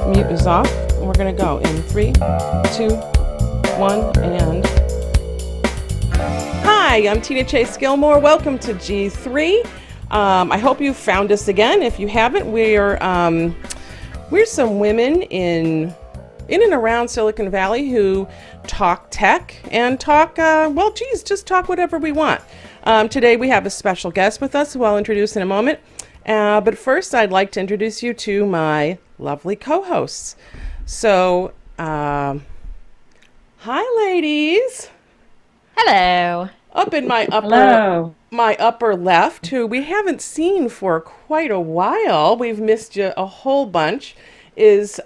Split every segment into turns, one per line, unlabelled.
Mute is off. And we're going to go in 3, 2, 1, and... Hi, I'm Tina Chase Gilmore. Welcome to G3. I hope you found us again. If you haven't, we're some women in and around Silicon Valley who talk tech and talk, just talk whatever we want. Today we have a special guest with us who I'll introduce in a moment. But first, I'd like to introduce you to my lovely co-hosts. So, hi, ladies.
Hello.
Up in my upper left, who we haven't seen for quite a while, we've missed you a whole bunch, is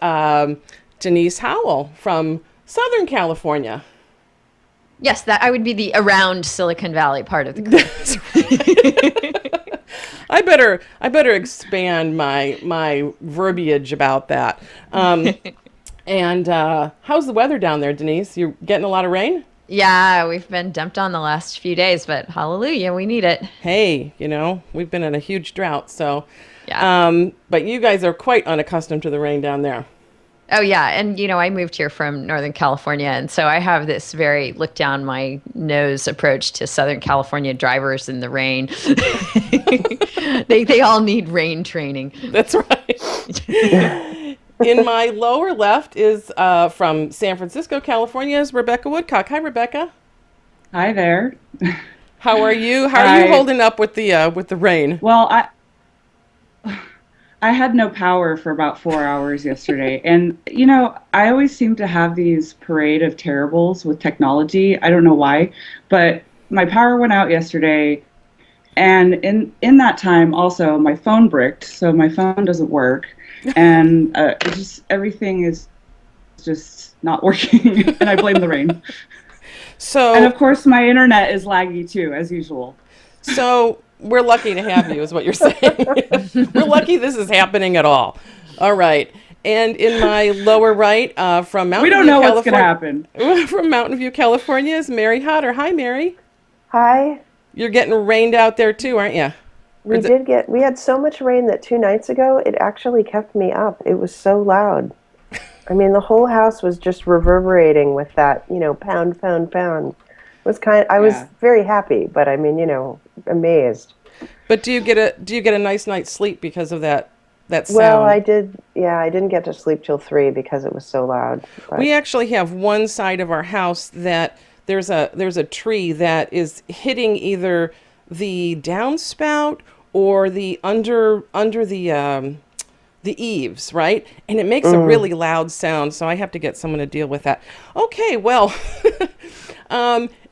Denise Howell from Southern California.
Yes, that I would be the around Silicon Valley part of the group.
I better expand my verbiage about that. And how's the weather down there, Denise? You're getting a lot of rain?
Yeah, we've been dumped on the last few days, but hallelujah, we need it.
Hey, we've been in a huge drought, so.
Yeah.
But you guys are quite unaccustomed to the rain down there.
Oh, yeah. And, I moved here from Northern California. And so I have this very look down my nose approach to Southern California drivers in the rain. They all need rain training.
That's right. In my lower left is from San Francisco, California, is Rebecca Woodcock. Hi, Rebecca.
Hi there.
How are you? How are you holding up with the rain?
Well, I had no power for about 4 hours yesterday. And, I always seem to have these parade of terribles with technology. I don't know why, but my power went out yesterday. And in that time, also, my phone bricked, so my phone doesn't work. And everything is just not working. And I blame the rain. And, of course, my internet is laggy, too, as usual.
So... We're lucky to have you, is what you're saying. We're lucky this is happening at all. All right. And in my lower right, from Mountain View, California. We don't know what's going to happen. From Mountain View, California, is Mary Hodder. Hi, Mary.
Hi.
You're getting rained out there too, aren't you?
We had so much rain that 2 nights ago, it actually kept me up. It was so loud. I mean, the whole house was just reverberating with that, pound, pound, pound. I was very happy, but I mean, amazed.
But do you get a nice night's sleep because of that sound?
Well, I did. Yeah, I didn't get to sleep till 3 because it was so loud. But.
We actually have one side of our house that there's a tree that is hitting either the downspout or the under the eaves, right? And it makes a really loud sound, so I have to get someone to deal with that. Okay, well,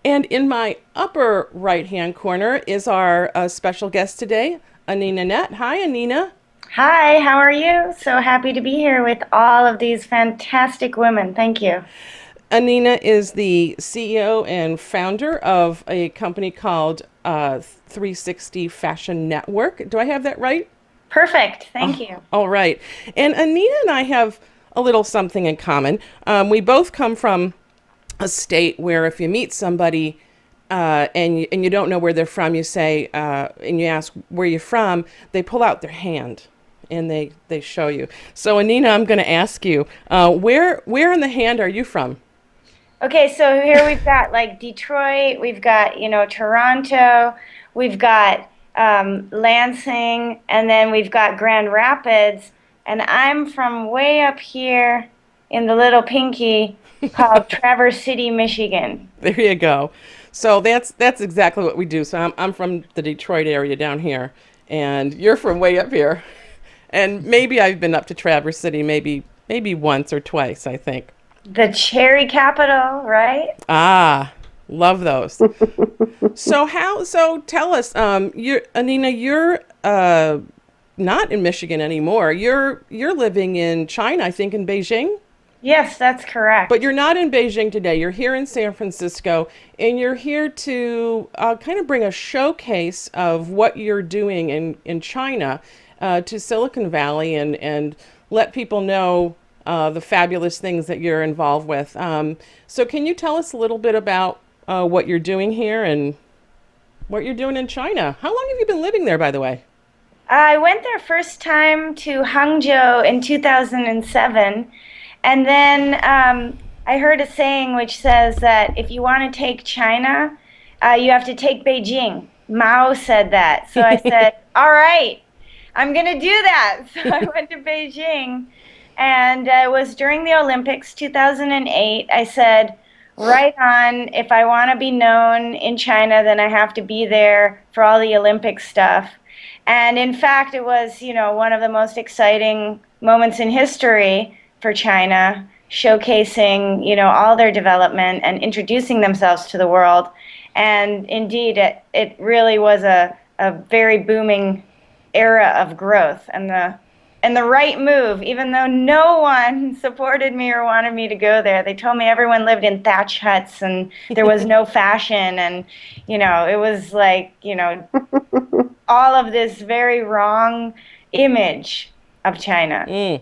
and in my upper right-hand corner is our special guest today, Anina Nett. Hi, Anina.
Hi, how are you? So happy to be here with all of these fantastic women. Thank you.
Anina is the CEO and founder of a company called 360 Fashion Network. Do I have that right?
Perfect. Thank you.
All right. And Anina and I have a little something in common. We both come from a state where if you meet somebody and you don't know where they're from, you say, and you ask where you're from, they pull out their hand and they show you. So Anina, I'm going to ask you, where in the hand are you from?
Okay, so here we've got like Detroit, we've got, Toronto, we've got Lansing, and then we've got Grand Rapids, and I'm from way up here in the little pinky called Traverse City, Michigan.
There you go. So that's exactly what we do. So I'm from the Detroit area down here, and you're from way up here. And maybe I've been up to Traverse City maybe once or twice, I think.
The cherry capital, right?
Ah, love those. So tell us, Anina, you're not in Michigan anymore. You're living in China, I think, in Beijing.
Yes, that's correct.
But you're not in Beijing today. You're here in San Francisco, and you're here to kind of bring a showcase of what you're doing in China to Silicon Valley and let people know the fabulous things that you're involved with. So can you tell us a little bit about what you're doing here and what you're doing in China? How long have you been living there, by the way?
I went there first time to Hangzhou in 2007, and then I heard a saying which says that if you want to take China, you have to take Beijing. Mao said that. So I said, all right, I'm going to do that. So I went to Beijing, and it was during the Olympics, 2008. I said, right on, if I want to be known in China, then I have to be there for all the Olympic stuff. And in fact, it was, one of the most exciting moments in history for China, showcasing, all their development and introducing themselves to the world. And indeed, it really was a very booming era of growth and the right move, even though no one supported me or wanted me to go there. They told me everyone lived in thatch huts and there was no fashion, and it was like, all of this very wrong image of China.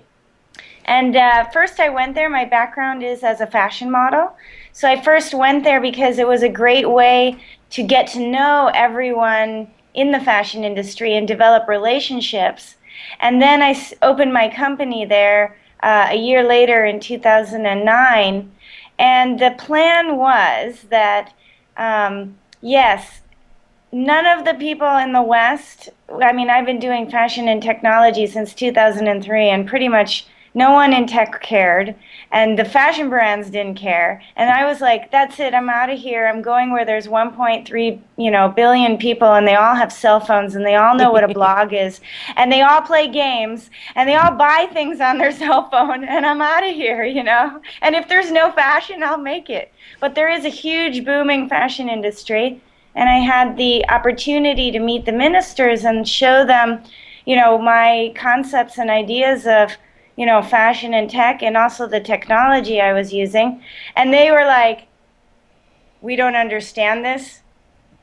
And first I went there, my background is as a fashion model. So I first went there because it was a great way to get to know everyone in the fashion industry and develop relationships. And then I opened my company there a year later in 2009. And the plan was that, yes, none of the people in the West, I mean, I've been doing fashion and technology since 2003, and pretty much no one in tech cared, and the fashion brands didn't care. And I was like, that's it, I'm out of here. I'm going where there's 1.3, billion people, and they all have cell phones, and they all know what a blog is, and they all play games, and they all buy things on their cell phone, and I'm out of here, And if there's no fashion, I'll make it. But there is a huge booming fashion industry, and I had the opportunity to meet the ministers and show them, my concepts and ideas of fashion and tech, and also the technology I was using. And they were like, we don't understand this,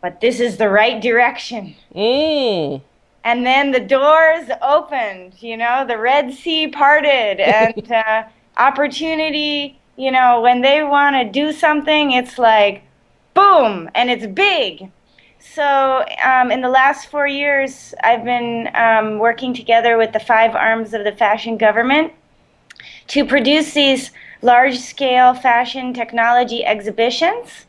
but this is the right direction. And then the doors opened, the Red Sea parted, and opportunity, when they want to do something, it's like, boom, and it's big. So in the last 4 years, I've been working together with the 5 arms of the fashion government to produce these large-scale fashion technology exhibitions,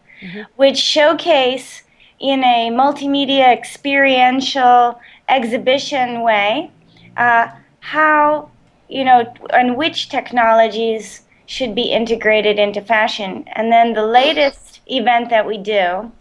which showcase in a multimedia experiential exhibition way how, and which technologies should be integrated into fashion. And then the latest event that we do,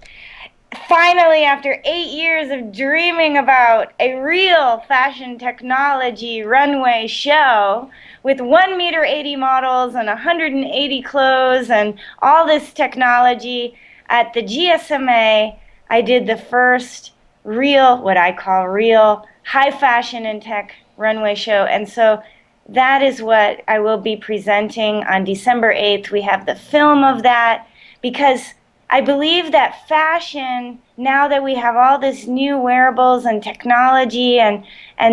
finally, after 8 years of dreaming about a real fashion technology runway show with 1 meter 80 models and 180 clothes and all this technology at the GSMA, I did the first real, what I call real, high fashion and tech runway show. And so that is what I will be presenting on December 8th. We have the film of that, because I believe that fashion, now that we have all this new wearables and technology and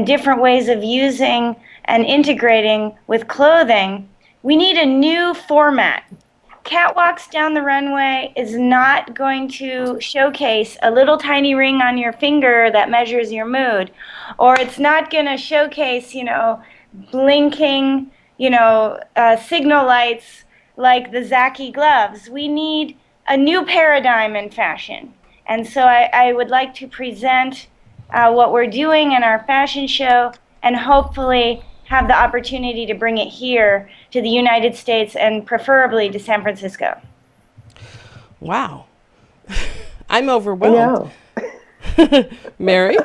different ways of using and integrating with clothing, we need a new format. Catwalks down the runway is not going to showcase a little tiny ring on your finger that measures your mood, or it's not going to showcase, blinking, signal lights like the Zaki gloves. We need a new paradigm in fashion. And so I would like to present what we're doing in our fashion show, and hopefully have the opportunity to bring it here to the United States, and preferably to San Francisco.
Wow. I'm overwhelmed.
I know.
Mary?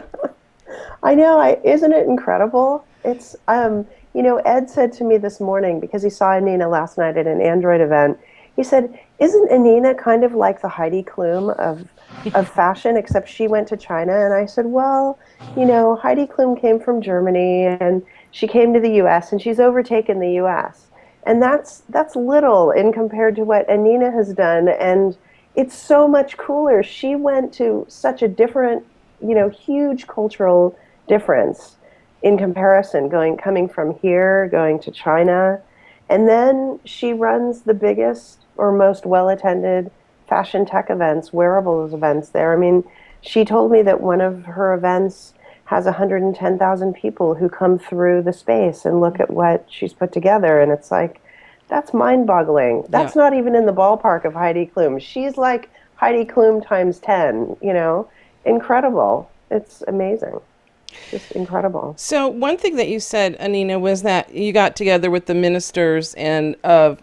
I know. Isn't it incredible? It's, Ed said to me this morning, because he saw Anina last night at an Android event, he said, isn't Anina kind of like the Heidi Klum of fashion, except she went to China? And I said, well, Heidi Klum came from Germany, and she came to the U.S., and she's overtaken the U.S. And that's little in compared to what Anina has done, and it's so much cooler. She went to such a different, huge cultural difference in comparison, coming from here, going to China. And then she runs the biggest or most well-attended fashion tech events, wearables events there. I mean, she told me that one of her events has 110,000 people who come through the space and look at what she's put together. And it's like, that's mind-boggling. That's not even in the ballpark of Heidi Klum. She's like Heidi Klum times 10, you know? Incredible. It's amazing. Just incredible.
So one thing that you said, Anina, was that you got together with the ministers and of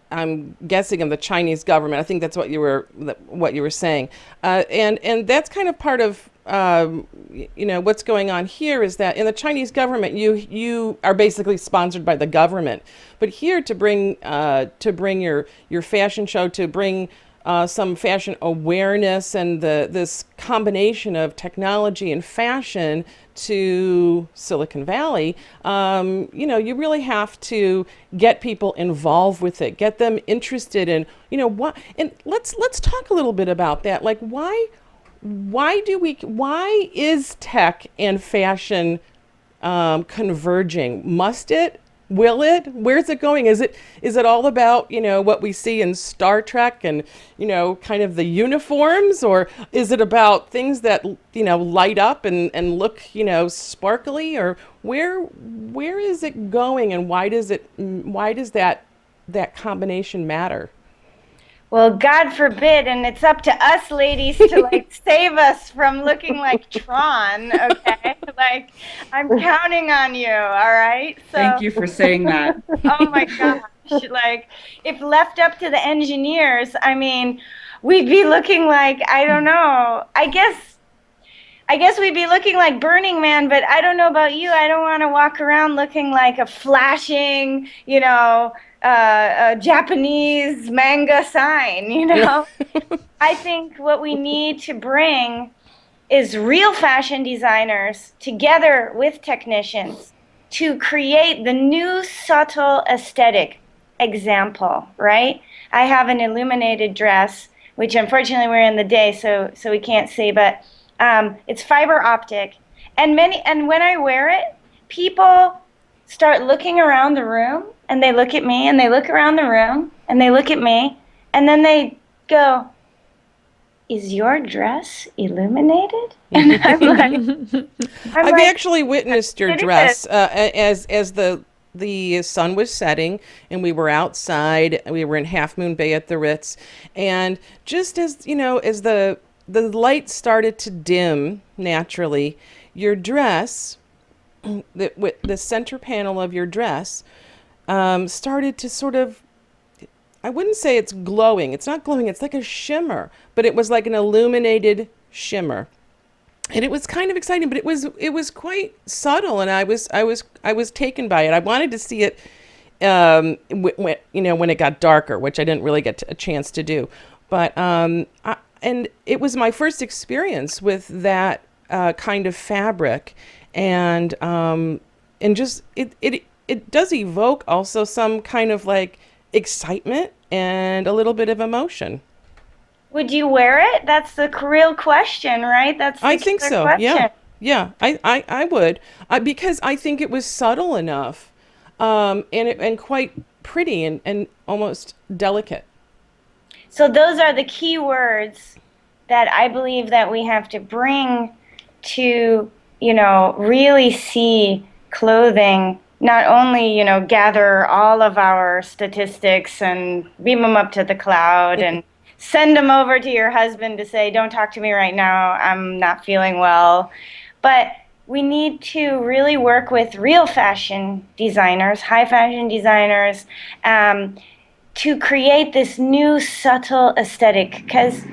I'm guessing of the Chinese government. I think that's what you were saying, and that's kind of part of what's going on here is that in the Chinese government, you are basically sponsored by the government, but here to bring your fashion show, to bring some fashion awareness and this combination of technology and fashion to Silicon Valley, you really have to get people involved with it, get them interested in, what, and let's talk a little bit about that. Like, why is tech and fashion converging? Must it? Will it? Where's it going? Is it all about, what we see in Star Trek and, kind of the uniforms, or is it about things that, light up and look, sparkly, or where is it going, and why does that combination matter?
Well, God forbid, and it's up to us ladies to save us from looking like Tron, okay? I'm counting on you, all right? So,
thank you for saying that.
Oh my gosh, if left up to the engineers, we'd be looking like, I don't know, I guess we'd be looking like Burning Man, but I don't know about you. I don't want to walk around looking like a flashing, a Japanese manga sign, I think what we need to bring is real fashion designers together with technicians to create the new subtle aesthetic example, right? I have an illuminated dress, which unfortunately we're in the day, so we can't see, but it's fiber optic. And when I wear it, people start looking around the room, and they look at me, and they look around the room, and they look at me, and then they go, "Is your dress illuminated?" And
I've actually witnessed your dress as the sun was setting, and we were outside. We were in Half Moon Bay at the Ritz, and just as as the light started to dim naturally, your dress, the center panel of your dress, started to sort of, I wouldn't say it's glowing. It's not glowing. It's like a shimmer, but it was like an illuminated shimmer, and it was kind of exciting. But it was quite subtle, and I was taken by it. I wanted to see it, when it got darker, which I didn't really get a chance to do. But and it was my first experience with that kind of fabric, and just it does evoke also some kind of excitement and a little bit of emotion.
Would you wear it? That's the real question, right?
I think so.
Question.
Yeah. I would, because I think it was subtle enough, and quite pretty and almost delicate.
So those are the key words that I believe that we have to bring to, really see clothing, not only, gather all of our statistics and beam them up to the cloud and send them over to your husband to say, "Don't talk to me right now, I'm not feeling well." But we need to really work with real fashion designers, high fashion designers, to create this new subtle aesthetic, because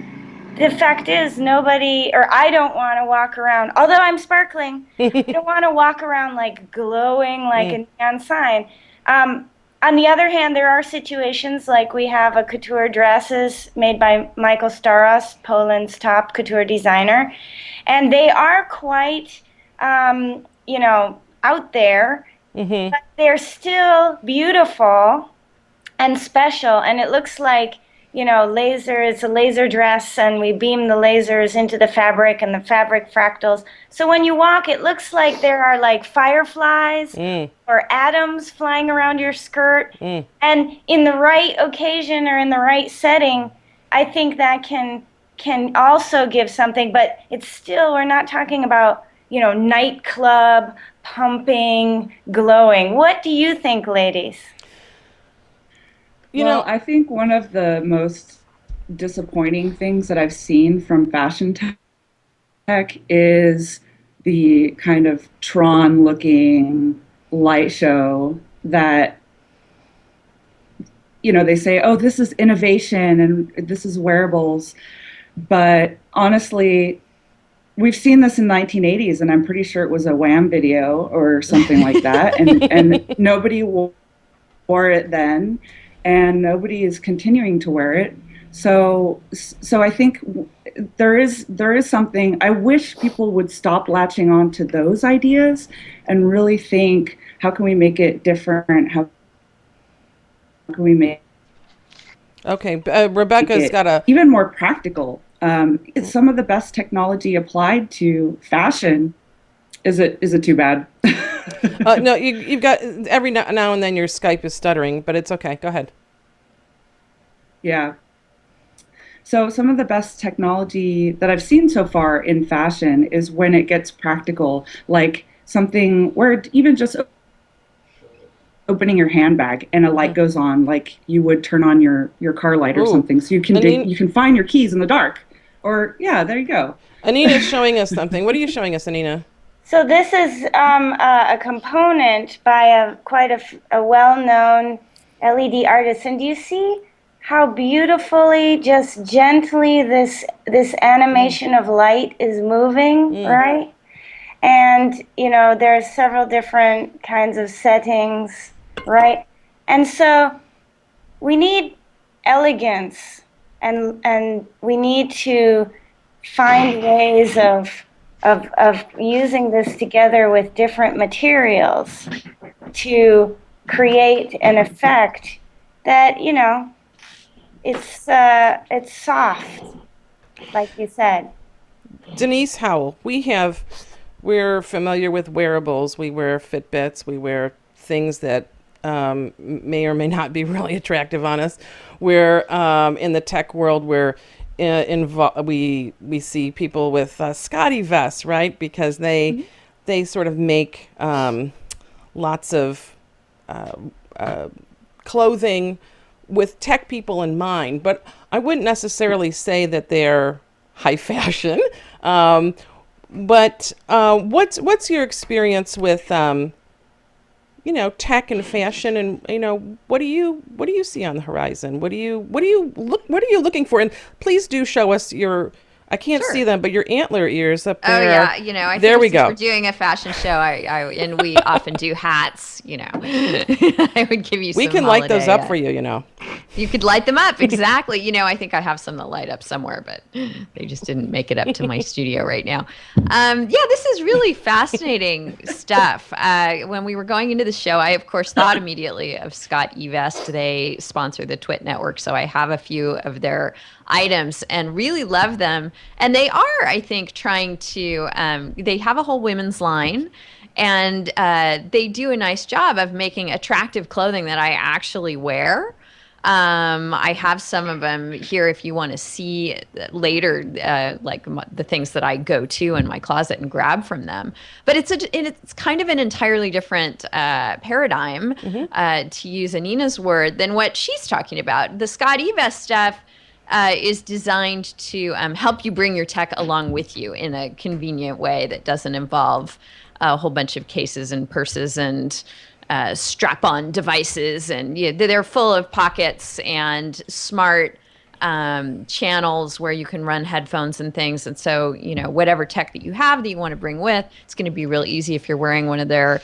the fact is I don't want to walk around, although I'm sparkling, I don't want to walk around glowing like a neon sign. On the other hand, there are situations like we have a couture dresses made by Michael Staros, Poland's top couture designer, and they are quite, out there, but they're still beautiful and special, and it looks like, it's a laser dress, and we beam the lasers into the fabric, and the fabric fractals. So when you walk, it looks like there are fireflies or atoms flying around your skirt. And in the right occasion or in the right setting, I think that can also give something, but it's still, we're not talking about, nightclub, pumping, glowing. What do you think, ladies?
Well, I think one of the most disappointing things that I've seen from fashion tech is the kind of Tron looking light show that, they say, oh, this is innovation and this is wearables. But honestly, we've seen this in 1980s, and I'm pretty sure it was a Wham video or something like that. And nobody wore it then, and nobody is continuing to wear it. So I think there is something. I wish people would stop latching on to those ideas and really think, how can we make it different? How can we make
Okay, Rebecca's
it
got a.
even more practical? Some of the best technology applied to fashion. Is it too bad?
No, you've got every now and then your Skype is stuttering, but it's okay. Go ahead.
Yeah. So some of the best technology that I've seen so far in fashion is when it gets practical, like something where even just opening your handbag and a light goes on, like you would turn on your car light or something, so you can you can find your keys in the dark. Or yeah, there you go.
Anina's showing us something. What are you showing us, Anina?
So this is a component by quite a well-known LED artist. And do you see how beautifully, just gently, this animation of light is moving, right? And, there's several different kinds of settings, right? And so we need elegance, and we need to find ways of using this together with different materials to create an effect that, it's soft, like you said.
Denise Howell, we're familiar with wearables. We wear Fitbits. We wear things that may or may not be really attractive on us. We're in the tech world. We see people with Scotty vests, right? Because they sort of make lots of clothing with tech people in mind. But I wouldn't necessarily say that they're high fashion. But what's your experience with tech and fashion, and what do you see on the horizon? What are you looking for? And please do show us your. I can't see them, but your antler ears up there.
Oh yeah, I
there
think
we
since
go.
We're doing a fashion show, and we often do hats. I would give you.
We
some
can light those
holiday,
up for you.
You could light them up, exactly. I think I have some that light up somewhere, but they just didn't make it up to my studio right now. This is really fascinating stuff. When we were going into the show, I, of course, thought immediately of Scott eVest. They sponsor the Twit Network, so I have a few of their items and really love them. And they are, I think, trying to, they have a whole women's line. And they do a nice job of making attractive clothing that I actually wear. I have some of them here if you want to see later, the things that I go to in my closet and grab from them. But it's kind of an entirely different paradigm, to use Anina's word, than what she's talking about. The Scott eVest stuff is designed to help you bring your tech along with you in a convenient way that doesn't involve a whole bunch of cases and purses and strap-on devices, and they're full of pockets and smart channels where you can run headphones and things. And so, whatever tech that you have that you want to bring with, it's going to be real easy if you're wearing one of their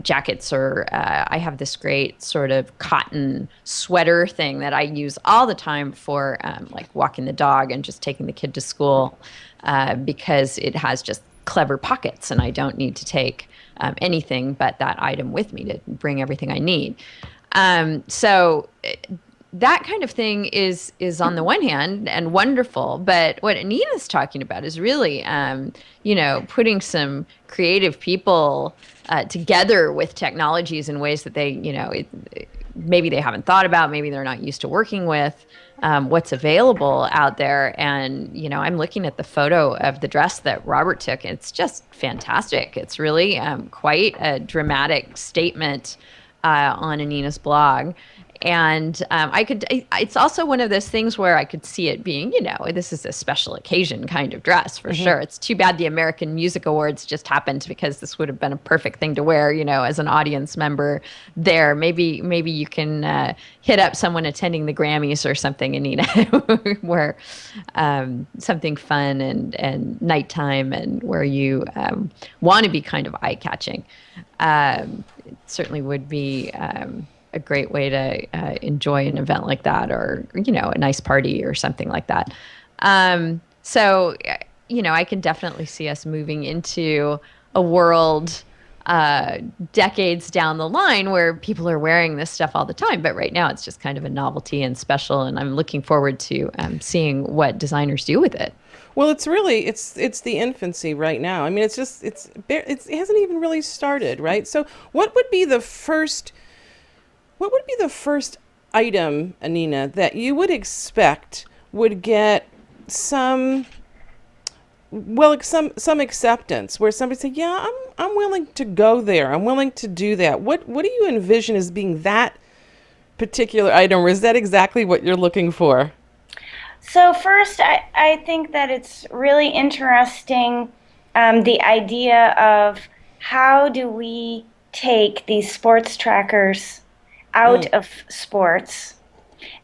jackets, or I have this great sort of cotton sweater thing that I use all the time for like walking the dog and just taking the kid to school, because it has just clever pockets and I don't need to take anything but that item with me to bring everything I need. So that kind of thing is on the one hand and wonderful, but what Anina's talking about is really, putting some creative people together with technologies in ways that they, maybe they haven't thought about, maybe they're not used to working with, what's available out there. And, I'm looking at the photo of the dress that Robert took. It's just fantastic. It's really quite a dramatic statement on Anina's blog. And it's also one of those things where I could see it being, this is a special occasion kind of dress for sure. It's too bad the American Music Awards just happened, because this would have been a perfect thing to wear, as an audience member there. Maybe you can hit up someone attending the Grammys or something, Anina, where something fun and nighttime, and where you want to be kind of eye-catching. It certainly would be a great way to enjoy an event like that, or a nice party or something like that. So I can definitely see us moving into a world decades down the line where people are wearing this stuff all the time. But right now it's just kind of a novelty and special, and I'm looking forward to seeing what designers do with it.
Well, it's the infancy right now. I mean, it hasn't even really started, right? So what would be the first item, Anina, that you would expect would get some acceptance, where somebody say, yeah, I'm willing to go there. I'm willing to do that. What do you envision as being that particular item, or is that exactly what you're looking for?
So first, I think that it's really interesting, the idea of how do we take these sports trackers out of sports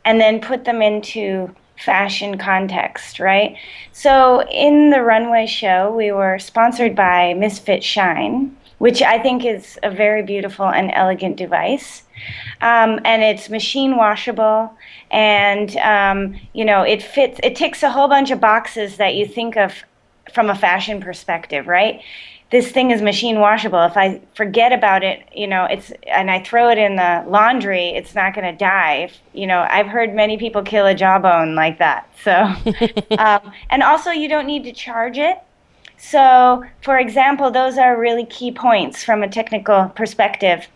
and then put them into fashion context, right? So in the runway show, we were sponsored by Misfit Shine, which I think is a very beautiful and elegant device. And it's machine washable, and it ticks a whole bunch of boxes that you think of from a fashion perspective, right? This thing is machine washable. If I forget about it, and I throw it in the laundry, it's not going to die. I've heard many people kill a jawbone like that. So, and also you don't need to charge it. So, for example, those are really key points from a technical perspective.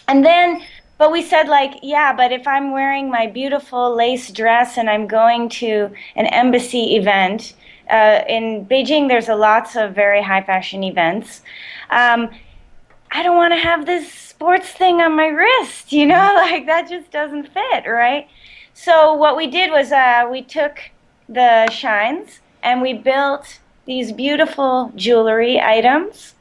And then, but we said, but if I'm wearing my beautiful lace dress and I'm going to an embassy event, in Beijing, there's lots of very high fashion events. I don't want to have this sports thing on my wrist, that just doesn't fit, right? So what we did was we took the shines and we built these beautiful jewelry items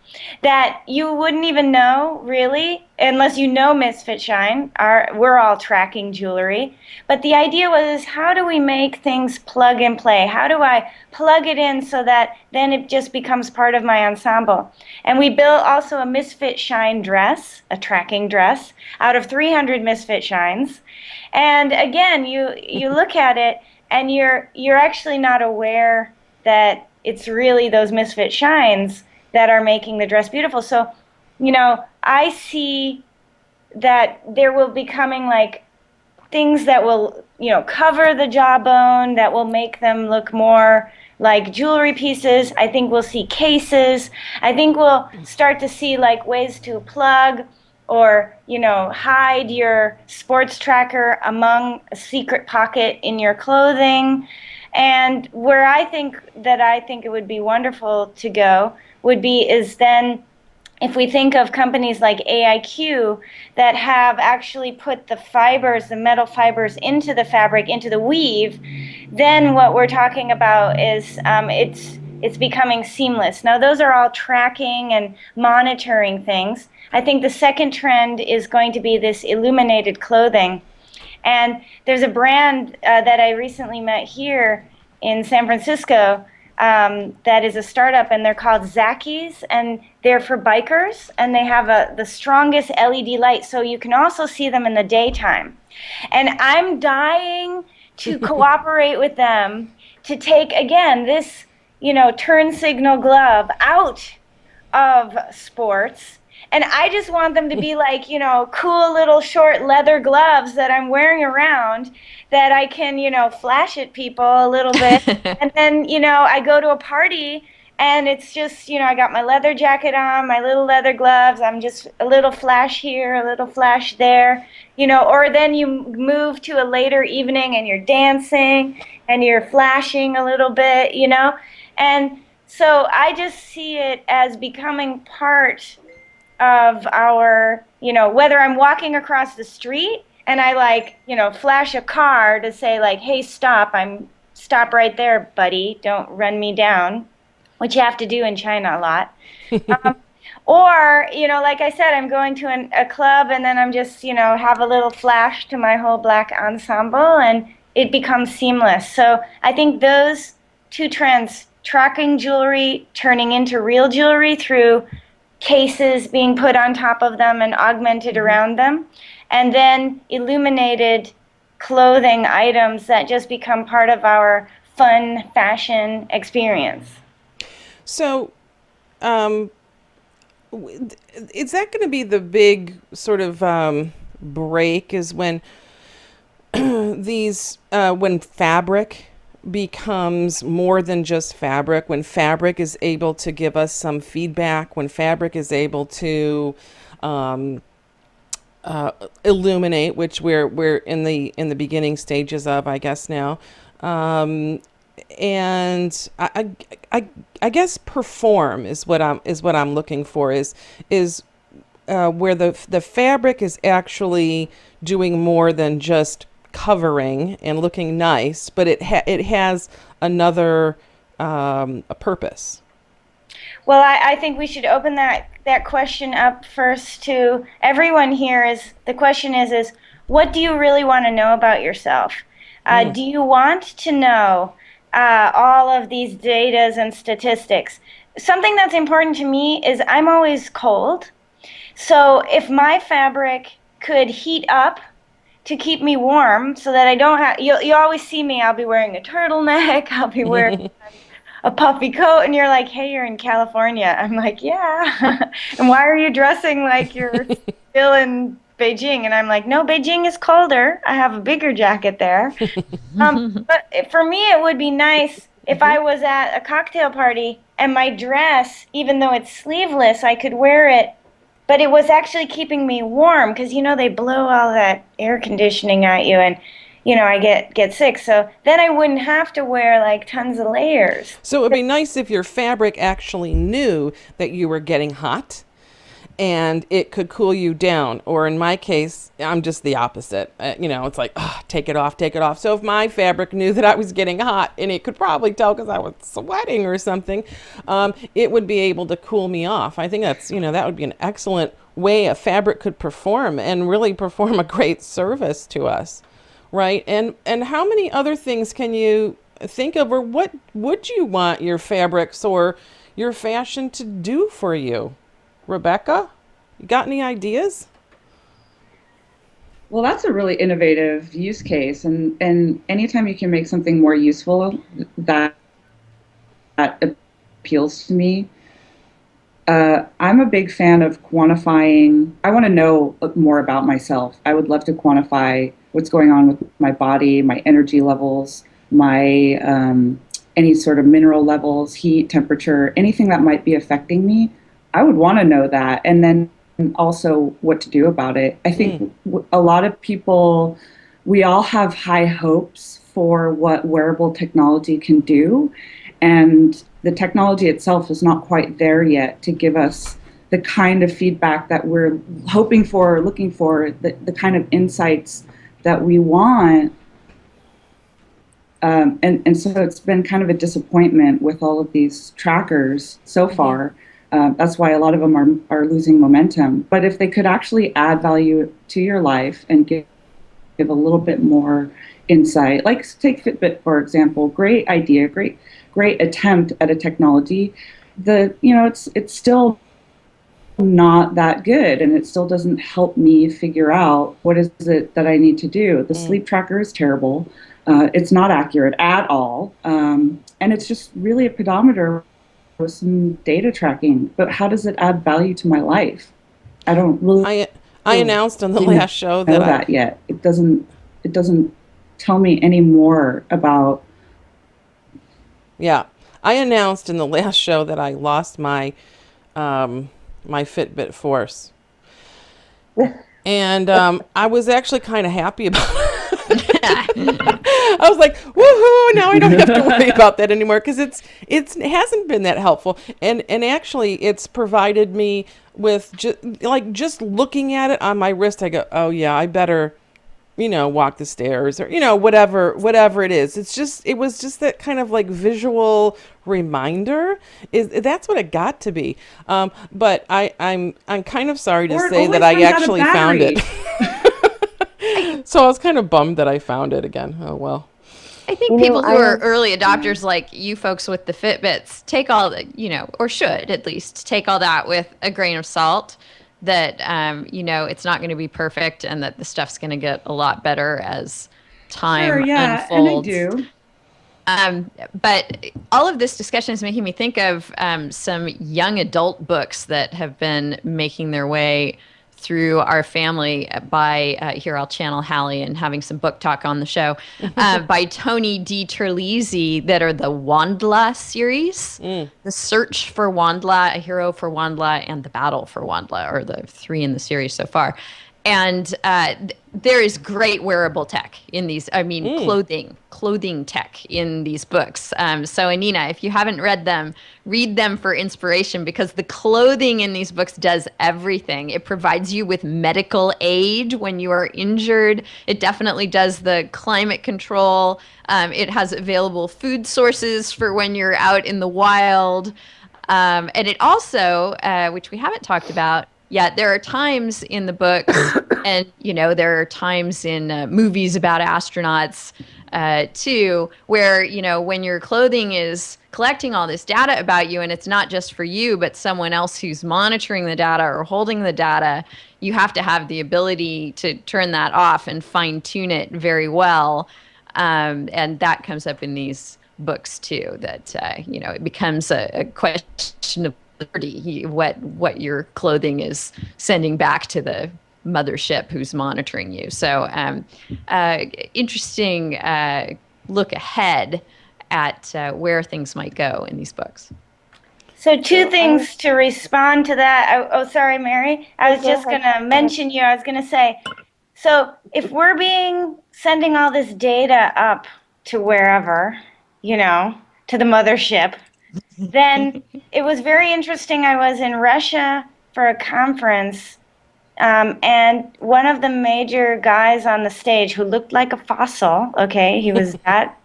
that you wouldn't even know, really, unless you know Misfit Shine. We're all tracking jewelry. But the idea was, how do we make things plug and play? How do I plug it in so that then it just becomes part of my ensemble? And we built also a Misfit Shine dress, a tracking dress, out of 300 Misfit Shines. And again, you look at it, and you're actually not aware that it's really those Misfit Shines that are making the dress beautiful. So, I see that there will be coming things that will, cover the jawbone, that will make them look more like jewelry pieces. I think we'll see cases. I think we'll start to see ways to plug or, hide your sports tracker among a secret pocket in your clothing. And where I think it would be wonderful to go is then, if we think of companies like AIQ that have actually put the metal fibers into the fabric, into the weave, then what we're talking about is it's becoming seamless. Now, those are all tracking and monitoring things. I think the second trend is going to be this illuminated clothing. And there's a brand that I recently met here in San Francisco that is a startup, and they're called Zackies, and they're for bikers, and they have the strongest LED light, so you can also see them in the daytime. And I'm dying to cooperate with them to take, again, this, turn signal glove out of sports. And I just want them to be cool little short leather gloves that I'm wearing around, that I can, flash at people a little bit. And then, I go to a party And it's just, I got my leather jacket on, my little leather gloves. I'm just a little flash here, a little flash there, or then you move to a later evening and you're dancing and you're flashing a little bit, And so I just see it as becoming part of our, whether I'm walking across the street and I flash a car to say like, hey, stop right there, buddy. Don't run me down, which you have to do in China a lot. Or, like I said, I'm going to a club and then I'm just, have a little flash to my whole black ensemble and it becomes seamless. So I think those two trends, tracking jewelry turning into real jewelry through cases being put on top of them and augmented around them, and then illuminated clothing items that just become part of our fun fashion experience.
So, is that going to be the big sort of break? Is when when fabric becomes more than just fabric, when fabric is able to give us some feedback, when fabric is able to illuminate, which we're in the beginning stages of, I guess now, and I guess perform is what I'm looking for, is where the fabric is actually doing more than just covering and looking nice, but it has another a purpose.
Well, I think we should open that question up first to everyone here. The question is what do you really want to know about yourself? Do you want to know all of these datas and statistics? Something that's important to me is I'm always cold. So if my fabric could heat up to keep me warm so that I don't have, you always see me, I'll be wearing a turtleneck, I'll be wearing a puffy coat, and you're like, hey, you're in California. I'm like, yeah. And why are you dressing like you're still in Beijing? And I'm like, no, Beijing is colder. I have a bigger jacket there. But for me, it would be nice if I was at a cocktail party and my dress, even though it's sleeveless, I could wear it, but it was actually keeping me warm because, they blow all that air conditioning at you and, I get sick. So then I wouldn't have to wear like tons of layers.
So it would be nice if your fabric actually knew that you were getting hot and it could cool you down. Or in my case, I'm just the opposite. It's like, take it off, take it off. So if my fabric knew that I was getting hot, and it could probably tell because I was sweating or something, it would be able to cool me off. I think that's, that would be an excellent way a fabric could perform and really perform a great service to us, right? And how many other things can you think of, or what would you want your fabrics or your fashion to do for you? Rebecca, you got any ideas?
Well, that's a really innovative use case, and anytime you can make something more useful, that appeals to me. I'm a big fan of quantifying. I want to know more about myself. I would love to quantify what's going on with my body, my energy levels, my any sort of mineral levels, heat, temperature, anything that might be affecting me. I would want to know that, and then also what to do about it. I think a lot of people, we all have high hopes for what wearable technology can do, and the technology itself is not quite there yet to give us the kind of feedback that we're hoping for or looking for, the kind of insights that we want. And so it's been kind of a disappointment with all of these trackers so far. That's why a lot of them are losing momentum. But if they could actually add value to your life and give a little bit more insight, like take Fitbit, for example, great idea, great attempt at a technology. It's still not that good, and it still doesn't help me figure out what is it that I need to do. The sleep tracker is terrible. It's not accurate at all. And it's just really a pedometer with some data tracking, but how does it add value to my life? I don't really.
I announced on the last show that
yet. It doesn't tell me any more about.
Yeah, I announced in the last show that I lost my my Fitbit Force, and I was actually kind of happy about it. I was like, woohoo! Now I don't have to worry about that anymore because it hasn't been that helpful, and actually it's provided me with just looking at it on my wrist. I go, oh yeah, I better, walk the stairs or whatever it is. It was just that kind of like visual reminder. That's what it got to be. But I'm kind of sorry to say that I actually found it. So I was kind of bummed that I found it again. Oh well.
I think people who are early adopters like you folks with the Fitbits take all the, or should at least take all that with a grain of salt, that, it's not going to be perfect and that the stuff's going to get a lot better as time unfolds.
And I do.
But all of this discussion is making me think of some young adult books that have been making their way through our family by, here I'll channel Hallie and having some book talk on the show, by Tony D. Terlizzi, that are the Wandla series. The Search for Wandla, A Hero for Wandla, and The Battle for Wandla are the three in the series so far. And there is great wearable tech in these, clothing tech in these books. So Anina, if you haven't read them for inspiration, because the clothing in these books does everything. It provides you with medical aid when you are injured. It definitely does the climate control. It has available food sources for when you're out in the wild. And it also, which we haven't talked about, there are times in the books and, there are times in movies about astronauts too, where, when your clothing is collecting all this data about you and it's not just for you, but someone else who's monitoring the data or holding the data, you have to have the ability to turn that off and fine tune it very well. And that comes up in these books too, that, it becomes a question of what your clothing is sending back to the mothership who's monitoring you. So interesting look ahead at where things might go in these books.
So two things to respond to that. Oh, sorry, Mary. I was just going to mention you. I was going to say, so if we're sending all this data up to wherever, to the mothership, then it was very interesting. I was in Russia for a conference, and one of the major guys on the stage who looked like a fossil, okay, he was that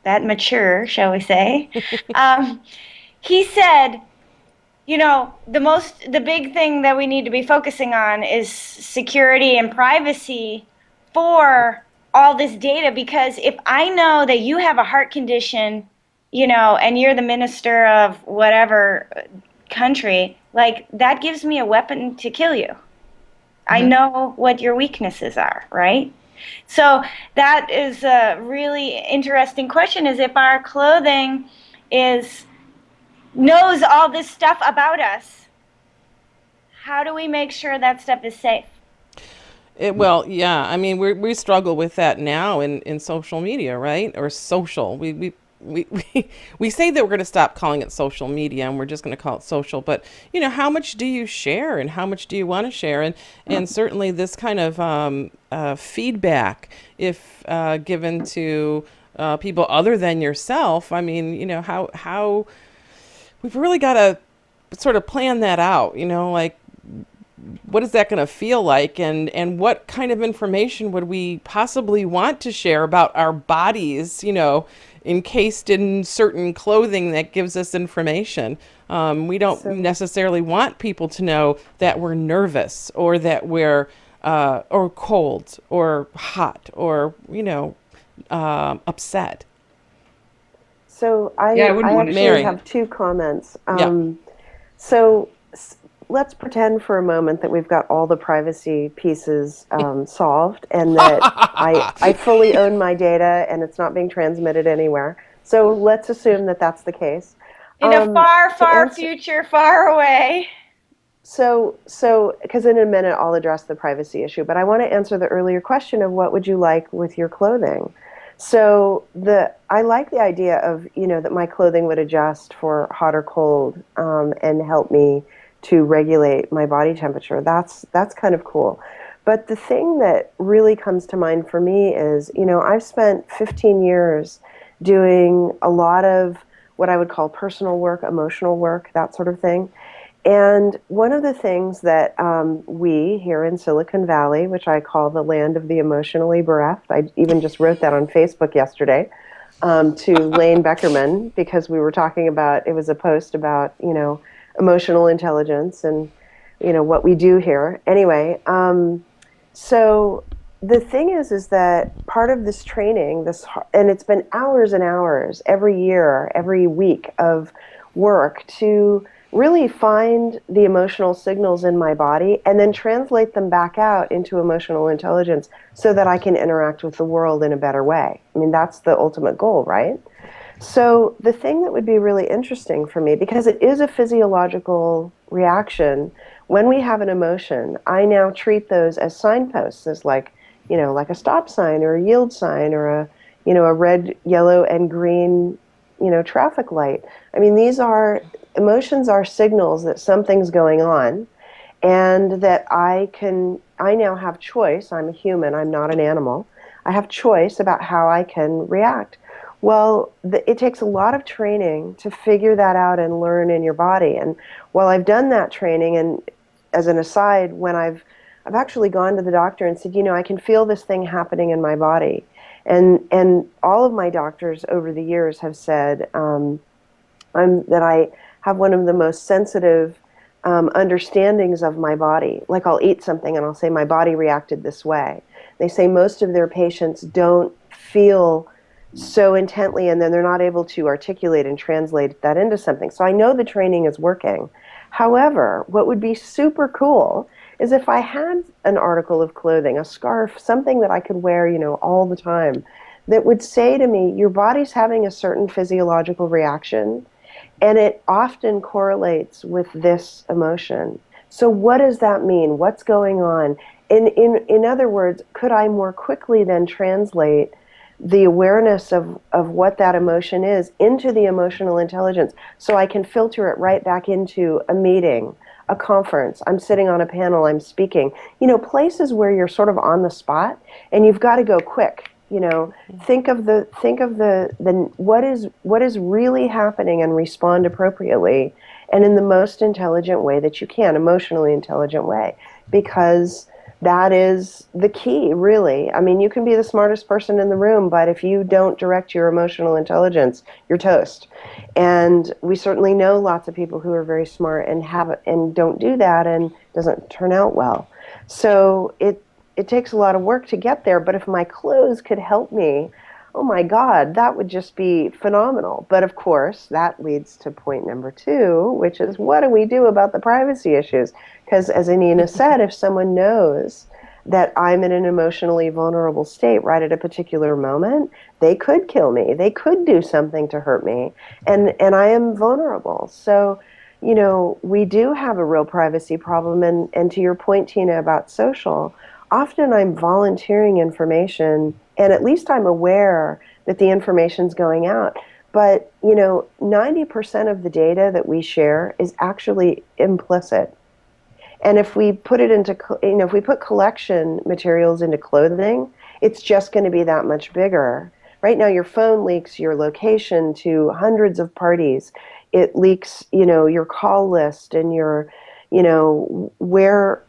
mature, shall we say, he said, the big thing that we need to be focusing on is security and privacy for all this data, because if I know that you have a heart condition, and you're the minister of whatever country, like that gives me a weapon to kill you. I know what your weaknesses are, right? So that is a really interesting question, is if our clothing knows all this stuff about us, how do we make sure that stuff is safe?
Well, yeah. I mean, we struggle with that now in social media, right? Or social. We say that we're going to stop calling it social media and we're just going to call it social. But how much do you share and how much do you want to share? And certainly this kind of feedback, if given to people other than yourself, I mean, how we've really got to sort of plan that out. Like, what is that going to feel like, and what kind of information would we possibly want to share about our bodies, encased in certain clothing that gives us information? We don't necessarily want people to know that we're nervous or that we're or cold or hot or upset.
So I actually
Mary.
have two comments.
Yeah.
So let's pretend for a moment that we've got all the privacy pieces solved, and that I fully own my data and it's not being transmitted anywhere. So let's assume that that's the case.
In a far future, far away.
So, because in a minute I'll address the privacy issue, but I want to answer the earlier question of what would you like with your clothing. So I like the idea of, that my clothing would adjust for hot or cold, and help me to regulate my body temperature. That's kind of cool. But the thing that really comes to mind for me is, I've spent 15 years doing a lot of what I would call personal work, emotional work, that sort of thing. And one of the things that we here in Silicon Valley, which I call the land of the emotionally bereft, I even just wrote that on Facebook yesterday, to Lane Beckerman, because we were talking about, it was a post about, emotional intelligence and, what we do here. Anyway, so the thing is that part of this training, and it's been hours and hours every year, every week of work to really find the emotional signals in my body and then translate them back out into emotional intelligence so that I can interact with the world in a better way. I mean, that's the ultimate goal, right? So the thing that would be really interesting for me, because it is a physiological reaction, when we have an emotion, I now treat those as signposts, as like a stop sign or a yield sign or a red, yellow, and green, traffic light. I mean, emotions are signals that something's going on, and that I now have choice. I'm a human, I'm not an animal. I have choice about how I can react. Well, it takes a lot of training to figure that out and learn in your body. And while I've done that training, and as an aside, when I've actually gone to the doctor and said, I can feel this thing happening in my body. And all of my doctors over the years have said that I have one of the most sensitive understandings of my body. Like, I'll eat something and I'll say, my body reacted this way. They say most of their patients don't feel so intently, and then they're not able to articulate and translate that into something. So I know the training is working. However, what would be super cool is if I had an article of clothing, a scarf, something that I could wear, all the time, that would say to me, your body's having a certain physiological reaction, and it often correlates with this emotion. So what does that mean? What's going on? In other words, could I more quickly then translate the awareness of what that emotion is into the emotional intelligence, so I can filter it right back into a meeting, a conference, I'm sitting on a panel, I'm speaking, places where you're sort of on the spot and you've got to go quick. Think of the what is really happening and respond appropriately and in the most intelligent way that you can, emotionally intelligent way, because that is the key, really. I mean, you can be the smartest person in the room, but if you don't direct your emotional intelligence, you're toast. And we certainly know lots of people who are very smart and don't do that, and it doesn't turn out well. So it takes a lot of work to get there, but if my clothes could help me, oh my God, that would just be phenomenal. But of course, that leads to point number 2, which is, what do we do about the privacy issues? Because as Anina said, if someone knows that I'm in an emotionally vulnerable state right at a particular moment, they could kill me. They could do something to hurt me. And I am vulnerable. So, we do have a real privacy problem. And to your point, Tina, about social, often I'm volunteering information, and at least I'm aware that the information's going out. But, 90% of the data that we share is actually implicit. And if we put it into, if we put collection materials into clothing, it's just going to be that much bigger. Right now, your phone leaks your location to hundreds of parties. It leaks, your call list and your, where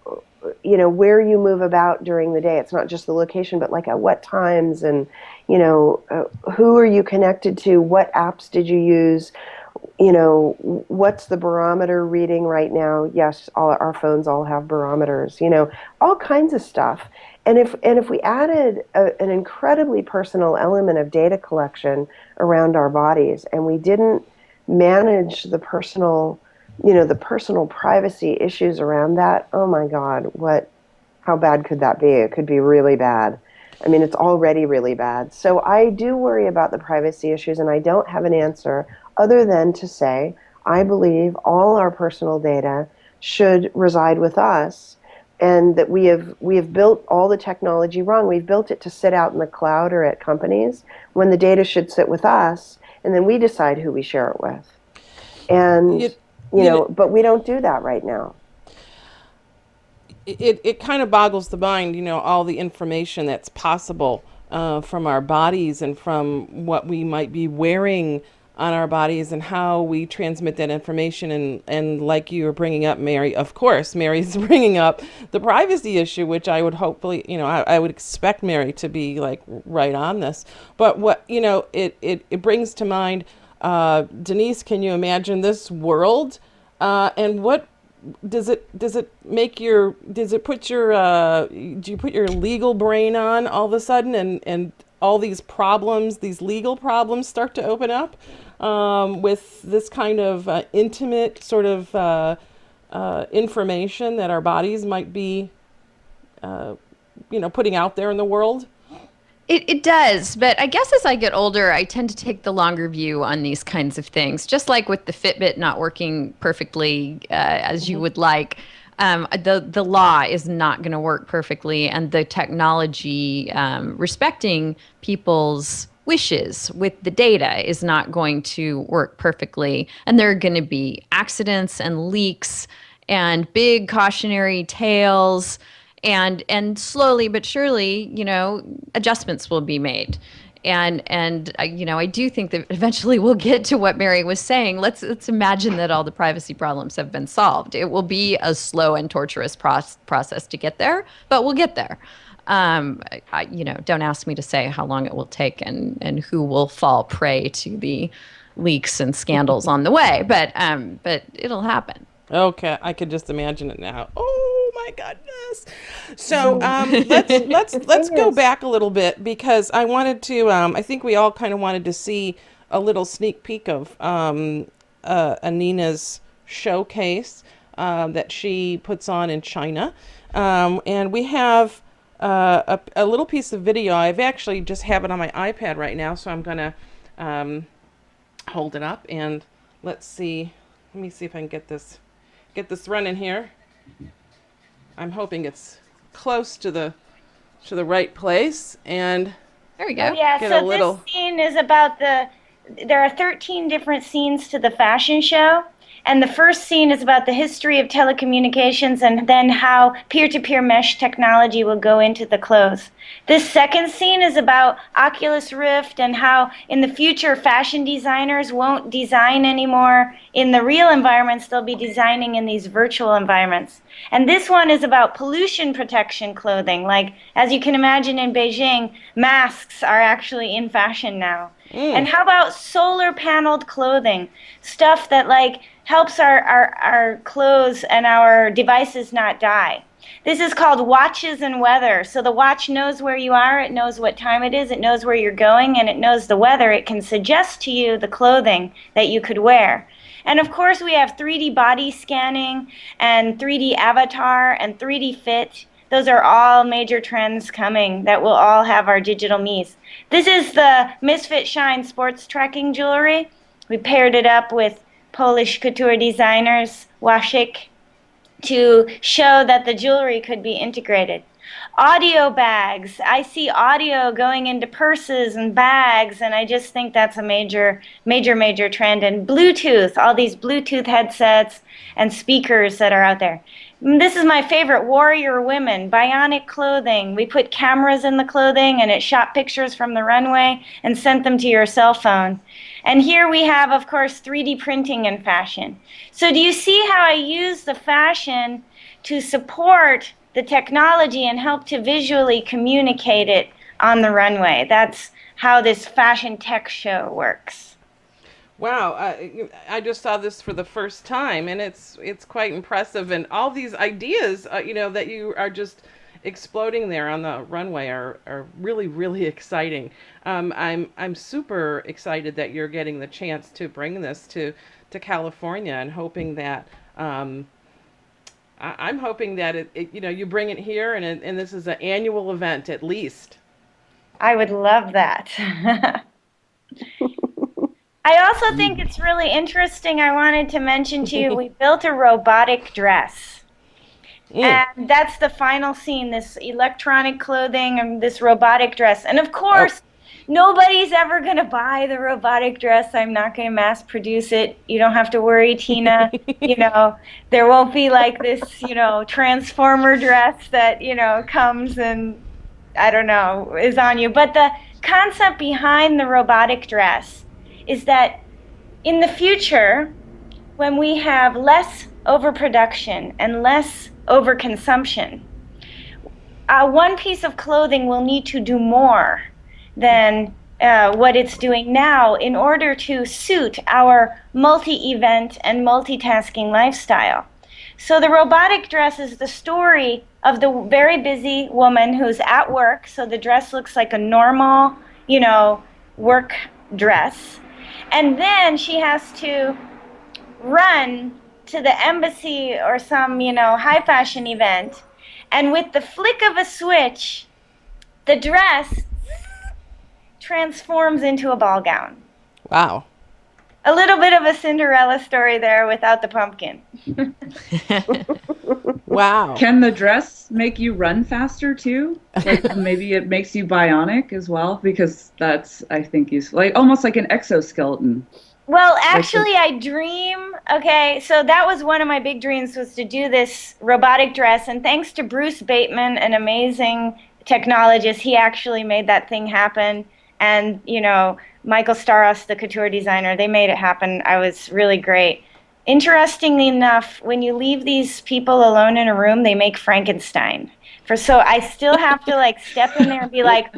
you move about during the day. It's not just the location, but like at what times, and, who are you connected to? What apps did you use? What's the barometer reading right now? Yes, all our phones all have barometers, all kinds of stuff. And if we added an incredibly personal element of data collection around our bodies, and we didn't manage the personal privacy issues around that, oh my God, how bad could that be? It could be really bad. I mean, it's already really bad. So I do worry about the privacy issues, and I don't have an answer other than to say, I believe all our personal data should reside with us, and that we have built all the technology wrong. We've built it to sit out in the cloud or at companies when the data should sit with us, and then we decide who we share it with. And but we don't do that right now.
It kind of boggles the mind, all the information that's possible from our bodies and from what we might be wearing on our bodies and how we transmit that information. And like you were bringing up, Mary, of course, Mary's bringing up the privacy issue, which I would hopefully, I would expect Mary to be like right on this. But what, it brings to mind, Denise, can you imagine this world? And what does it put your do you put your legal brain on all of a sudden, and all these problems, these legal problems start to open up with this kind of intimate sort of information that our bodies might be putting out there in the world?
It does, but I guess as I get older, I tend to take the longer view on these kinds of things. Just like with the Fitbit not working perfectly as you would like, the law is not going to work perfectly, and the technology respecting people's wishes with the data is not going to work perfectly, and there are going to be accidents and leaks and big cautionary tales. And slowly but surely, adjustments will be made. And I do think that eventually we'll get to what Mary was saying. Let's imagine that all the privacy problems have been solved. It will be a slow and torturous process to get there, but we'll get there. Don't ask me to say how long it will take and who will fall prey to the leaks and scandals on the way, but it'll happen.
Okay, I could just imagine it now. Oh my goodness! So let's go back a little bit, because I wanted to. I think we all kind of wanted to see a little sneak peek of Anina's showcase that she puts on in China, and we have a little piece of video. I've actually just have it on my iPad right now, so I'm gonna hold it up and let's see. Let me see if I can get this running here. I'm hoping it's close to the right place, and
there we go.
Oh, yeah, so this scene is about there are 13 different scenes to the fashion show. And the first scene is about the history of telecommunications and then how peer-to-peer mesh technology will go into the clothes. This second scene is about Oculus Rift and how in the future fashion designers won't design anymore in the real environments, they'll be designing in these virtual environments. And this one is about pollution protection clothing. Like, as you can imagine in Beijing, masks are actually in fashion now. And how about solar paneled clothing? Stuff that helps our clothes and our devices not die. This is called watches and weather. So the watch knows where you are, it knows what time it is, it knows where you're going, and it knows the weather. It can suggest to you the clothing that you could wear. And of course we have 3D body scanning and 3D avatar and 3D fit. Those are all major trends coming that will all have our digital me's. This is the Misfit Shine sports tracking jewelry. We paired it up with Polish couture designers, Wasik, to show that the jewelry could be integrated. Audio bags. I see audio going into purses and bags, and I just think that's a major trend. And Bluetooth, all these Bluetooth headsets and speakers that are out there. This is my favorite, warrior women, bionic clothing. We put cameras in the clothing and it shot pictures from the runway and sent them to your cell phone. And here we have, of course, 3D printing in fashion. So do you see how I use the fashion to support the technology and help to visually communicate it on the runway? That's how this fashion tech show works.
Wow, I just saw this for the first time, and it's quite impressive. And all these ideas, that you are just exploding there on the runway are really, really exciting. I'm super excited that you're getting the chance to bring this to California, and hoping that I'm hoping that you bring it here, and this is an annual event at least.
I would love that. I also think it's really interesting. I wanted to mention to you, we built a robotic dress. And that's the final scene, this electronic clothing and this robotic dress. And of course, nobody's ever going to buy the robotic dress. I'm not going to mass produce it. You don't have to worry, Tina. There won't be like this, transformer dress that, comes and, I don't know, is on you. But the concept behind the robotic dress is that in the future, when we have less overproduction and less overconsumption, one piece of clothing will need to do more than what it's doing now in order to suit our multi-event and multitasking lifestyle. So the robotic dress is the story of the very busy woman who's at work, so the dress looks like a normal, work dress. And then she has to run to the embassy or some, high fashion event. And with the flick of a switch, the dress transforms into a ball gown.
Wow.
A little bit of a Cinderella story there without the pumpkin.
Wow.
Can the dress make you run faster too? Like maybe it makes you bionic as well, because that's, I think, useful. Like almost like an exoskeleton.
Well, actually, I dream. Okay, so that was one of my big dreams, was to do this robotic dress. And thanks to Bruce Bateman, an amazing technologist, he actually made that thing happen. And, Michael Staros, the couture designer, they made it happen. I was really great. Interestingly enough, when you leave these people alone in a room, they make Frankenstein. So I still have to step in there and be like,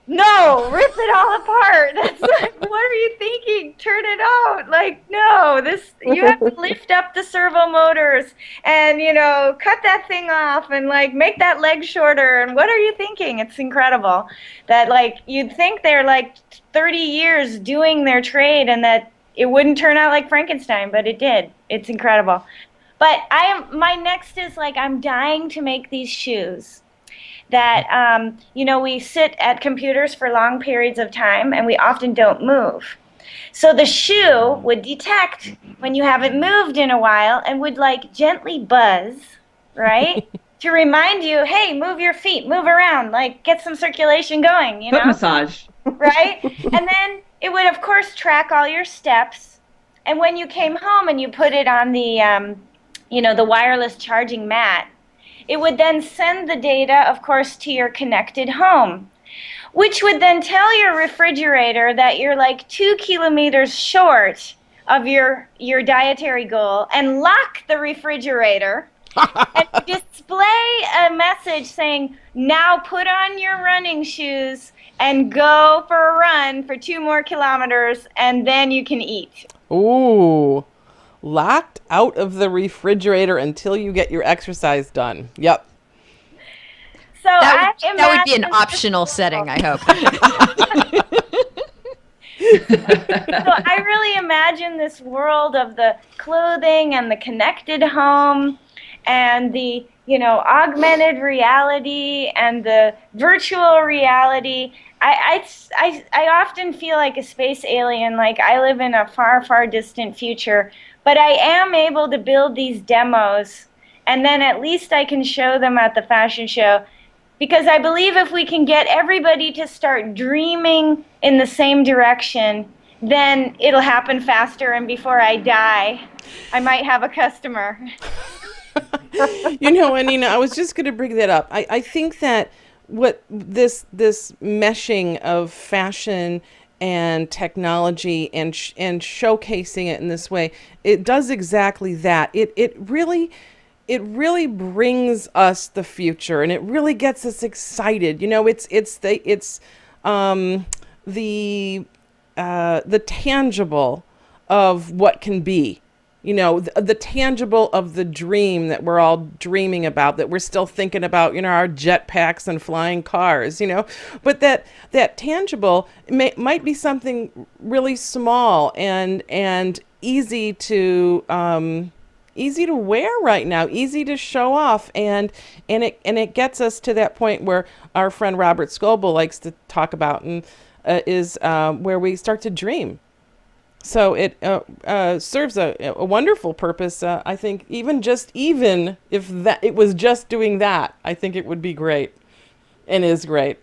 no, rip it all apart. That's like, what are you thinking? Turn it out. No, you have to lift up the servo motors and, cut that thing off and make that leg shorter. And what are you thinking? It's incredible that you'd think they're 30 years doing their trade and that it wouldn't turn out like Frankenstein, but it did. It's incredible. But my next is I'm dying to make these shoes that, we sit at computers for long periods of time and we often don't move. So the shoe would detect when you haven't moved in a while and would gently buzz, right? To remind you, hey, move your feet, move around, get some circulation going,
Foot massage.
Right? And then it would, of course, track all your steps. And when you came home and you put it on the, the wireless charging mat, it would then send the data, of course, to your connected home, which would then tell your refrigerator that you're 2 kilometers short of your dietary goal and lock the refrigerator and display a message saying, now put on your running shoes and go for a run for 2 more kilometers, and then you can eat.
Ooh. Locked out of the refrigerator until you get your exercise done. Yep.
So
that would be an optional setting, I hope.
So I really imagine this world of the clothing and the connected home and the, augmented reality and the virtual reality. I often feel like a space alien, I live in a far, far distant future. But I am able to build these demos, and then at least I can show them at the fashion show, because I believe if we can get everybody to start dreaming in the same direction, then it'll happen faster, and before I die, I might have a customer.
Anina, I was just going to bring that up. I think that what this meshing of fashion and technology and showcasing it in this way, it does exactly that. It really brings us the future, and it really gets us excited. It's the tangible of what can be. The tangible of the dream that we're all dreaming about, that we're still thinking about, our jetpacks and flying cars, but that tangible might be something really small and easy to wear right now, easy to show off. And it gets us to that point where our friend Robert Scoble likes to talk about, and is where we start to dream. So it serves a wonderful purpose. I think even if that it was just doing that, I think it would be great, and is great.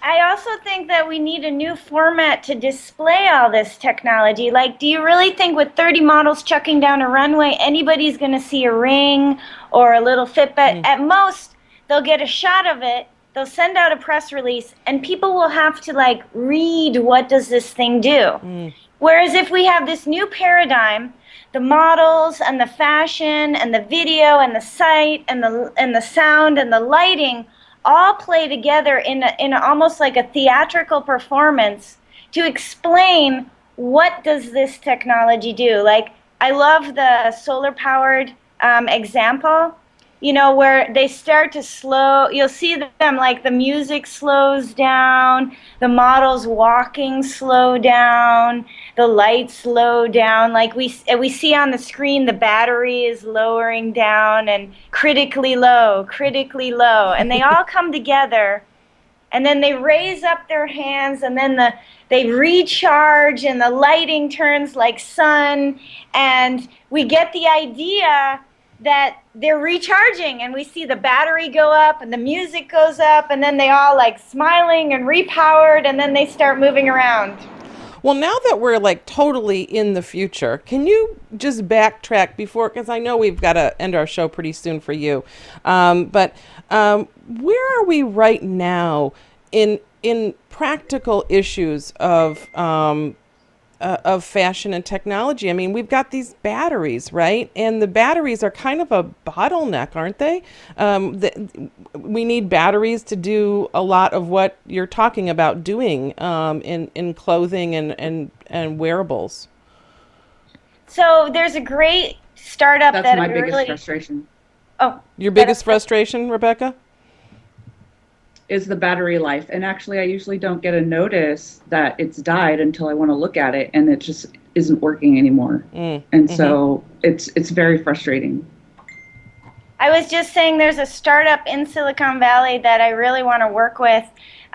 I also think that we need a new format to display all this technology. Like, do you really think with 30 models chucking down a runway, anybody's going to see a ring or a little Fitbit? At most, they'll get a shot of it. They'll send out a press release, and people will have to like read, what does this thing do? Whereas if we have this new paradigm, the models and the fashion and the video and the sight and the sound and the lighting all play together in almost like a theatrical performance to explain what does this technology do. Like, I love the solar powered example, you know, where they start to slow, you'll see them like the music slows down, the models walking slow down, the lights slow down. Like we see on the screen, the battery is lowering down and critically low, and they all come together, and then they raise up their hands, and then they recharge, and the lighting turns like sun, and we get the idea that they're recharging, and we see the battery go up and the music goes up, and then they all like smiling and repowered, and then they start moving around.
Well, now that we're like totally in the future, can you just backtrack before, because I know we've got to end our show pretty soon for you, but where are we right now in practical issues of fashion and technology? I mean, we've got these batteries, right? And the batteries are kind of a bottleneck, aren't they? We need batteries to do a lot of what you're talking about doing in clothing and wearables.
So there's a great startup
That's
that
my
I
biggest
really...
frustration.
Oh,
Your biggest frustration, Rebecca?
Is the battery life. And actually, I usually don't get a notice that it's died until I want to look at it, and it just isn't working anymore. And so it's very frustrating.
I was just saying there's a startup in Silicon Valley that I really want to work with.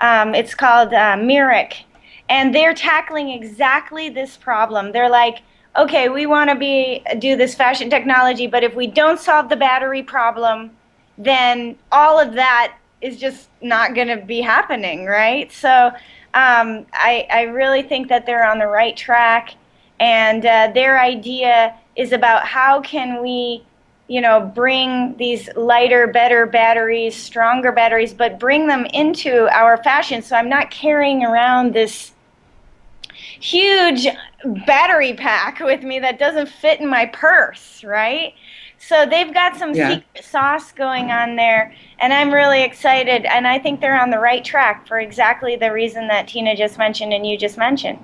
It's called Myrick, and they're tackling exactly this problem. They're like, okay, we want to do this fashion technology, but if we don't solve the battery problem, then all of that is just not going to be happening, right? So I really think that they're on the right track, and their idea is about how can we, you know, bring these lighter, better batteries, stronger batteries, but bring them into our fashion. So I'm not carrying around this huge battery pack with me that doesn't fit in my purse, right? So they've got some secret sauce going on there, and I'm really excited, and I think they're on the right track for exactly the reason that Tina just mentioned and you just mentioned.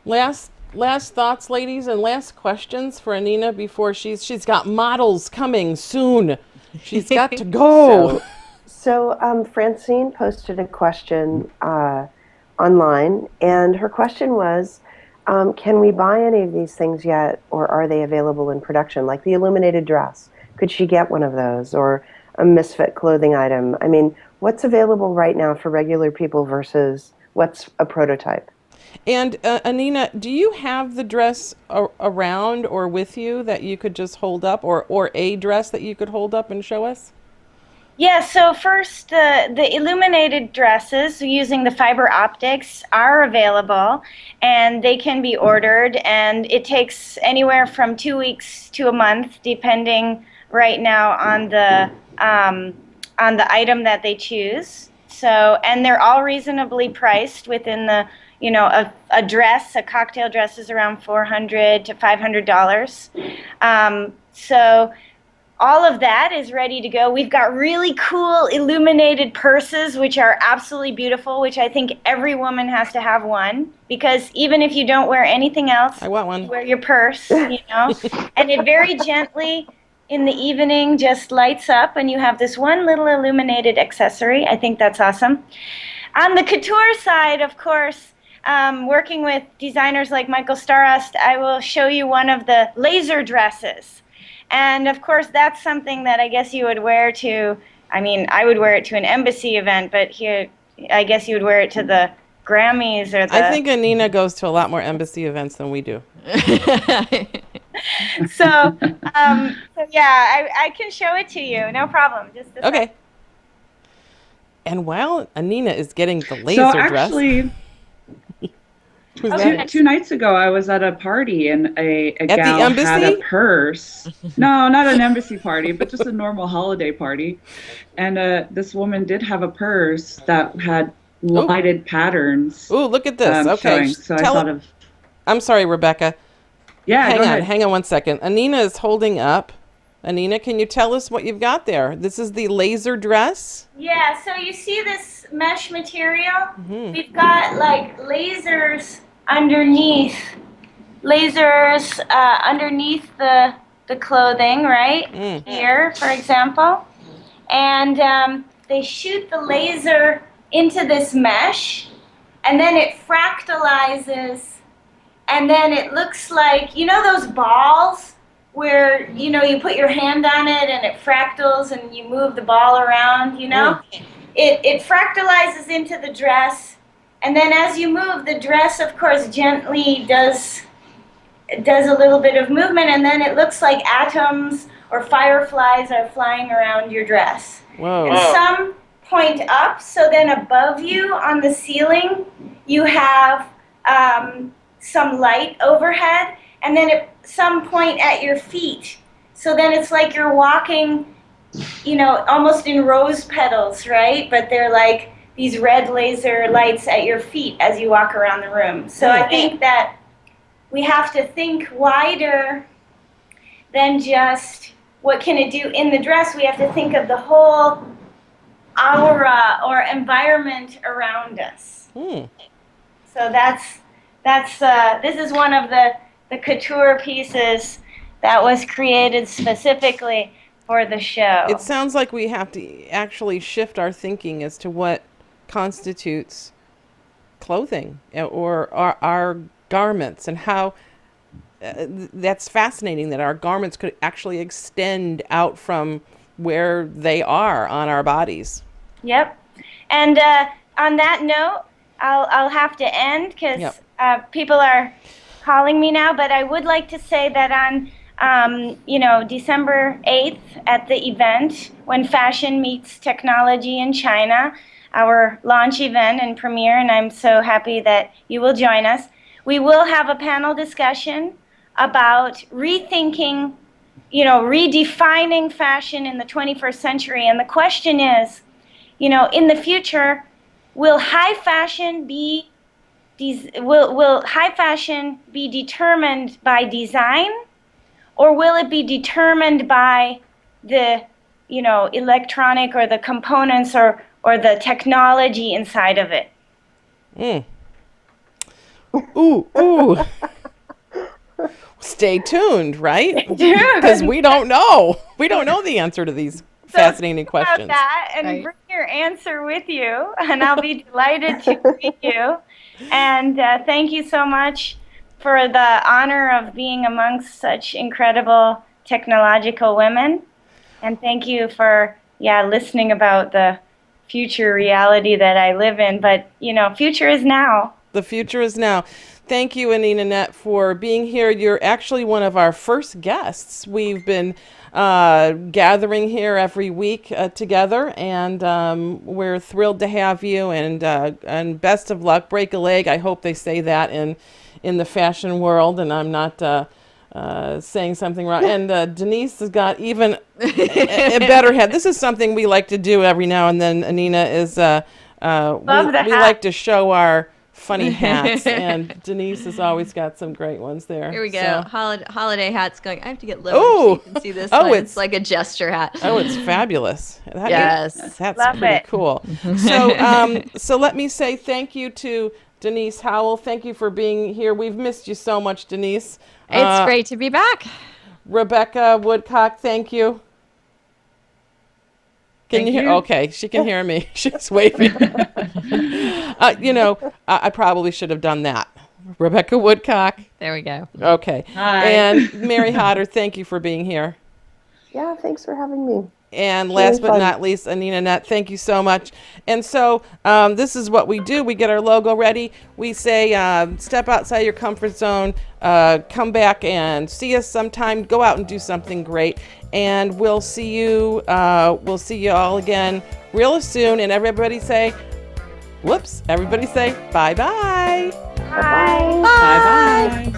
Last thoughts, ladies, and last questions for Anina before she's got models coming soon. She's got to go.
So Francine posted a question online, and her question was, can we buy any of these things yet, or are they available in production? Like the illuminated dress, could she get one of those, or a Misfit clothing item? I mean, what's available right now for regular people versus what's a prototype?
And Anina, do you have the dress around or with you that you could just hold up, or a dress that you could hold up and show us?
Yeah, so first, the illuminated dresses using the fiber optics are available, and they can be ordered, and it takes anywhere from 2 weeks to a month, depending right now on the item that they choose. So, and they're all reasonably priced within the, you know, a dress, a cocktail dress is around $400 to $500. So all of that is ready to go. We've got really cool illuminated purses, which are absolutely beautiful, which I think every woman has to have one, because even if you don't wear anything else,
I want one.
wear your purse, you know, and it very gently in the evening just lights up, and you have this one little illuminated accessory. I think that's awesome. On the couture side, of course, working with designers like Michael Starost, I will show you one of the laser dresses. And of course, that's something that I guess you would wear to, I mean, I would wear it to an embassy event, but here, I guess you would wear it to the Grammys or the.
I think Anina goes to a lot more embassy events than we do.
So, so yeah, I can show it to you. No problem. Just a
Okay. And while Anina is getting the laser
So
dress,
actually,
who's
Okay.
that?
two nights ago, I was at a party and a
the
gal had
embassy?
a purse. No, not an embassy party, but just a normal holiday party. And this woman did have a purse that had lighted patterns
Ooh, look at this. Okay.
showing. So I thought of,
I'm sorry, Rebecca.
yeah, go ahead.
Hang on one second. Anina is holding up. Anina, can you tell us what you've got there? This is the laser dress.
Yeah, so you see this mesh material? We've got like lasers underneath the clothing, right? Here, for example. And they shoot the laser into this mesh, and then it fractalizes, and then it looks like, you know those balls where, you know, you put your hand on it and it fractals and you move the ball around, you know? It fractalizes into the dress, and then as you move, the dress, of course, gently does a little bit of movement, and then it looks like atoms or fireflies are flying around your dress.
Whoa.
And some point up, so then above you on the ceiling, you have some light overhead, and then at some point at your feet. So then it's like you're walking, you know, almost in rose petals, right? But they're like these red laser lights at your feet as you walk around the room. So I think that we have to think wider than just what can it do in the dress. We have to think of the whole aura or environment around us. So this is one of the couture pieces that was created specifically for the show.
It sounds like we have to actually shift our thinking as to what constitutes clothing or our garments, and how that's fascinating that our garments could actually extend out from where they are on our bodies.
Yep. And on that note, I'll have to end because people are calling me now. But I would like to say that on December 8th at the event when fashion meets technology in China, our launch event and premiere, and I'm so happy that you will join us. We will have a panel discussion about rethinking, redefining fashion in the 21st century. And the question is, in the future, will high fashion be determined by design, or will it be determined by the, electronic or the components or the technology inside of it?
Ooh. Stay tuned, right? Because we don't know. We don't know the answer to these fascinating questions.
About that and bring your answer with you, and I'll be delighted to meet you. And thank you so much for the honor of being amongst such incredible technological women. And thank you for, listening about the future reality that I live in. But, future is now.
The future is now. Thank you, Anina Net, for being here. You're actually one of our first guests. We've been gathering here every week together, and we're thrilled to have you. And best of luck. Break a leg. I hope they say that in the fashion world, and I'm not saying something wrong. And Denise has got even a better head. This is something we like to do every now and then. Anina is we like to show our funny hats, and Denise has always got some great ones there.
Here we go.
So.
Holiday hats going. I have to get lower
Oh,
so you can see this
oh,
one. It's like a gesture hat.
Oh, it's fabulous.
Yes.
That's
Love
pretty
it.
cool. So let me say thank you to Denise Howell. Thank you for being here. We've missed you so much, Denise.
It's great to be back.
Rebecca Woodcock, thank you. Can you hear? Okay, she can hear me. She's waving. I probably should have done that. Rebecca Woodcock.
There we go.
Okay.
Hi.
And Mary Hodder, thank you for being here.
Yeah, thanks for having me.
And last but
fun.
not least, Anina Nett, thank you so much. And so this is what we do. We get our logo ready. We say, step outside your comfort zone, come back and see us sometime. Go out and do something great. And we'll see you all again real soon. And everybody say, whoops, everybody say bye-bye.
Bye.
Bye bye.